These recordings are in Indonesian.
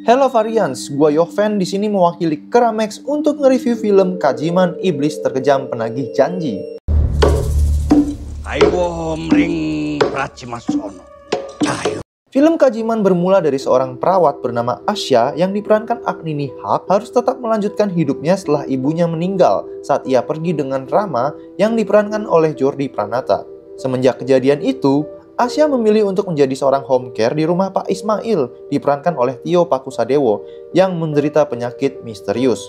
Hello Varians, gua Yoven di sini mewakili Keramex untuk nge-review film Kajiman Iblis Terkejam Penagih Janji. Ayo mring Pracimasono. Ayo. Film Kajiman bermula dari seorang perawat bernama Asya yang diperankan Agni Nihak harus tetap melanjutkan hidupnya setelah ibunya meninggal saat ia pergi dengan Rama yang diperankan oleh Jordi Pranata. Semenjak kejadian itu, Asya memilih untuk menjadi seorang home care di rumah Pak Ismail, diperankan oleh Tio Pakusadewo, yang menderita penyakit misterius.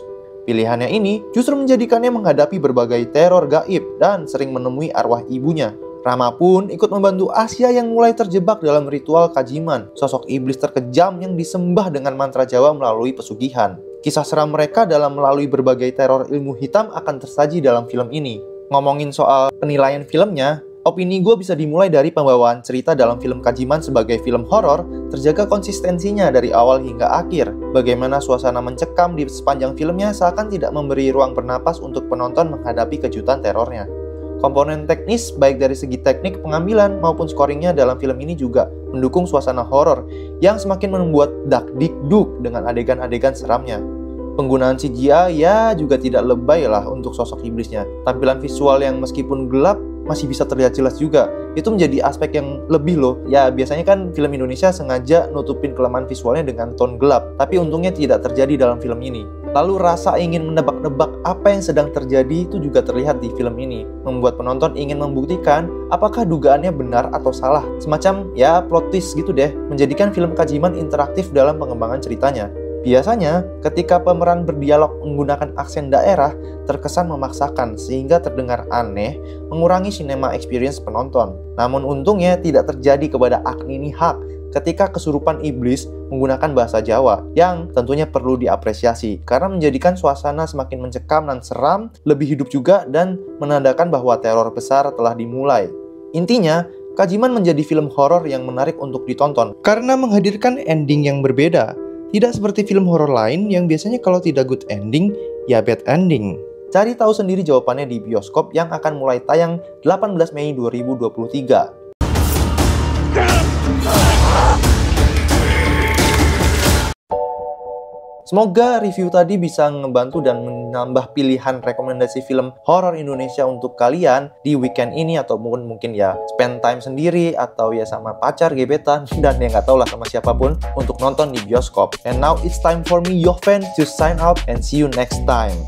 Pilihannya ini justru menjadikannya menghadapi berbagai teror gaib dan sering menemui arwah ibunya. Rama pun ikut membantu Asya yang mulai terjebak dalam ritual Kajiman, sosok iblis terkejam yang disembah dengan mantra Jawa melalui pesugihan. Kisah seram mereka dalam melalui berbagai teror ilmu hitam akan tersaji dalam film ini. Ngomongin soal penilaian filmnya, opini gue bisa dimulai dari pembawaan cerita dalam film Kajiman sebagai film horor, terjaga konsistensinya dari awal hingga akhir. Bagaimana suasana mencekam di sepanjang filmnya seakan tidak memberi ruang bernapas untuk penonton menghadapi kejutan terornya. Komponen teknis baik dari segi teknik pengambilan maupun scoringnya dalam film ini juga mendukung suasana horor yang semakin membuat dak-dik-duk dengan adegan-adegan seramnya. Penggunaan CGI ya juga tidak lebay lah untuk sosok iblisnya. Tampilan visual yang meskipun gelap masih bisa terlihat jelas juga. Itu menjadi aspek yang lebih loh. Ya biasanya kan film Indonesia sengaja nutupin kelemahan visualnya dengan tone gelap, tapi untungnya tidak terjadi dalam film ini. Lalu rasa ingin menebak-nebak apa yang sedang terjadi itu juga terlihat di film ini, membuat penonton ingin membuktikan apakah dugaannya benar atau salah. Semacam ya plot twist gitu deh, menjadikan film Kajiman interaktif dalam pengembangan ceritanya. Biasanya, ketika pemeran berdialog menggunakan aksen daerah, terkesan memaksakan sehingga terdengar aneh, mengurangi cinema experience penonton. Namun untungnya tidak terjadi kepada Agni Nihak ketika kesurupan iblis menggunakan bahasa Jawa, yang tentunya perlu diapresiasi karena menjadikan suasana semakin mencekam dan seram, lebih hidup juga, dan menandakan bahwa teror besar telah dimulai. Intinya, Kajiman menjadi film horor yang menarik untuk ditonton karena menghadirkan ending yang berbeda. Tidak seperti film horor lain yang biasanya kalau tidak good ending, ya bad ending. Cari tahu sendiri jawabannya di bioskop yang akan mulai tayang 18 Mei 2023. Semoga review tadi bisa ngebantu dan menambah pilihan rekomendasi film horor Indonesia untuk kalian di weekend ini, atau mungkin ya spend time sendiri atau ya sama pacar, gebetan, dan ya nggak tau lah sama siapapun untuk nonton di bioskop. And now it's time for me, Yoven, to sign out and see you next time.